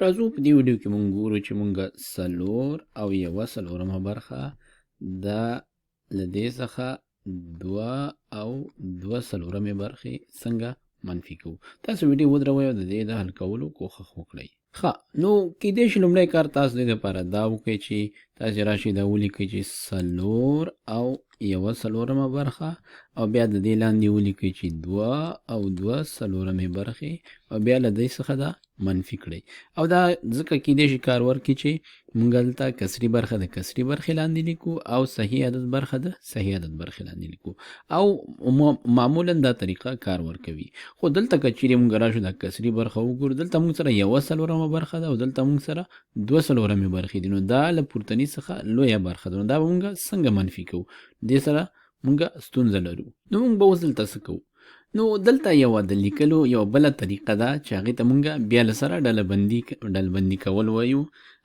راځو په دې ویډیو کې مونږ ګورو چې مونږه څلور او یوه څلورمه برخه دا له دې څخه دوه او دوه څلورمې برخې څنګه منفي کوو. تاسو ویډیو ودروئ او د دې د حل کولو کوښښ وکړئ. ښه نو کیدای شي لومړی کار تاسو دې لپاره دا وکړئ چې تاسو راشئ دا ولیکئ چې څلور او یوه څلورمه برخه او بیا د دې لاندې ولیکئ چې دوه او دوه څلورمې برخې او بیا له دې څخه دا منفي کړئ. او دا ځکه کیدای شي کار ورکړي چې مونږ دلته کسري برخه د کسري برخې لاندې لیکو او صحیح عدد برخه د صحیح عدد برخې لاندې لیکو او معمولا دا طریقه کار ورکوي. خو دلته که چیرې مونږ راشو دا کسري برخه وګورو دلته مونږ سره یوه څلورمه برخه ده او دلته مونږ سره دوه څلورمې برخې دي، نو دا له پورتني څخه لویه برخه ده، نو دا به مونږ څنګه منفي کوو؟ دې سره مونږ ستونزه لرو. نو مونږ به اوس دلته څه کوو؟ نو دلته یوه د لیکلو یو بله طریقه ده چې هغې ته مونږ بیا له سره ډلبندي کول وایو.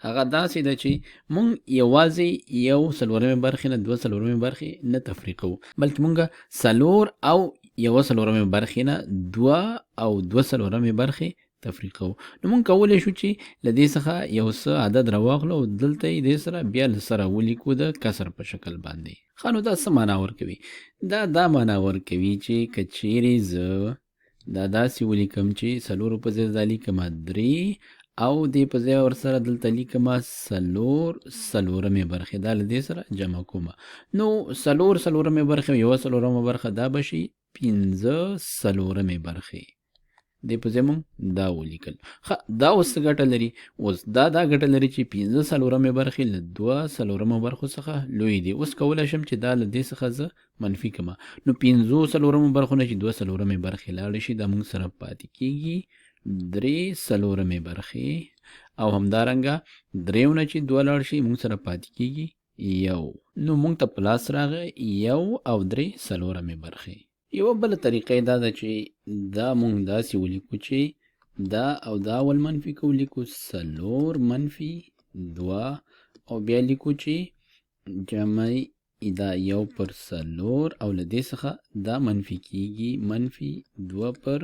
هغه داسې ده چې مونږ یوازې یو څلورمې برخې نه دوه څلورمې برخې نه تفریقوو، بلکې مونږ څلور او یوه څلورمې برخې نه دوه او دوه څلورمې برخې تفریقوو. نو مونږ کولی شو چې له دې څخه یو څه عدد راواخلو او دلته یې دې سره بیا له سره ولیکو د کسر په شکل باندې. ښه نو دا څه معنا ورکوي؟ دا معنا ورکوي چې که چیرې زه دا داسې ولیکم چې څلورو په ځای دا لیکمه درې او دې په ځای ورسره دلته لیکمه څلور څلورمې برخې، دا له دې سره جمع کومه، نو څلور څلورمې برخې او یوه څلورمه برخه دا به شي پنځه څلورمې برخې. دې په ځای مونږ دا ولیکل. ښه دا اوس څه ګټه لري؟ اوس دا ګټه لري چې پنځه څلورمې برخې له دوه څلورمو برخو څخه لوی دي. اوس کولی شم چې دا له دې څخه زه منفي کړمه، نو پنځو څلورمو برخو نه چې دوه څلورمې برخې لاړې شي دا مونږ سره پاتې کېږي درې څلورمې برخې، او همدارنګه درېو نه چې دوه لاړ شي مونږ سره پاتې کېږي یو، نو مونږ ته په لاس راغی یو او درې څلورمې برخې. یوه بله طریقه دا ده چې دا مونږ داسې ولیکو چې دا او دا ول منفي کو، لیکو څلور منفي دوه او بیا لیکو چې جمع دا یو پر څلور او له دې څخه دا منفي کېږي منفي دوه پر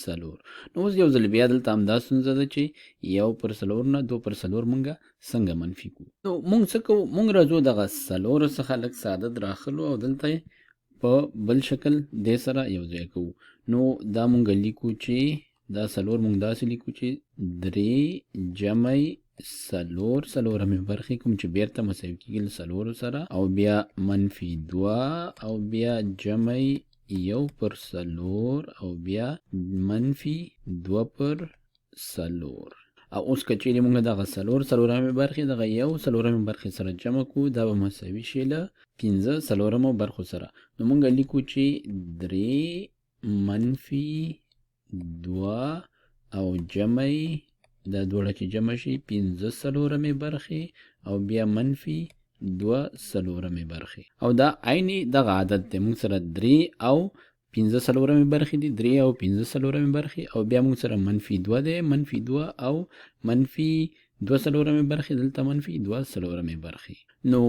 څلور. نو اوس یو ځل بیا دلته همدا ستونزه ده چې یو پر څلور نه دوه پر څلور مونږه څنګه منفي کوو؟ نو مونږ څه کوو؟ مونږ راځو دغه څلورو څخه لږ څه عدد راخلو او دلته په بل شکل دې سره یو ځای کوو. نو دا مونږ لیکو چې دا څلور مونږ داسې لیکو چې درې جمع څلور څلورمې برخې کوم چې بیرته مساوي کېږي له څلورو سره او بیا منفي دوه او بیا جمع یو پر څلور او بیا منفي دوه پر څلور. او اوس که چیرې مونږ دغه څلور څلورمې برخې دغه یو څلورمې برخې سره جمع کوو دا به مساوي شي له پنځه څلورمو برخو سره. نو مونږ لیکو چې درې منفي دوه او جمع دا دواړه چې جمع شي پنځه څلورمې برخې او بیا منفي دوه څلورمې برخې. او دا عیني دغه عدد دی، مونږ سره درې او پنځه څلورمې برخې دي، درې او پنځه څلورمې برخې او بیا مونږ سره منفي دوه دی، منفي دوه او منفي دوه څلورمې برخې دلته منفي دوه څلورمې برخې. نو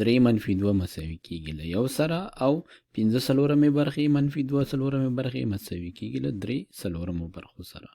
درې منفي دوه مساوي کېږي له یو سره او پنځه څلورمې برخې منفي دوه څلورمې برخې مساوي کېږي له درې څلورمو برخو سره.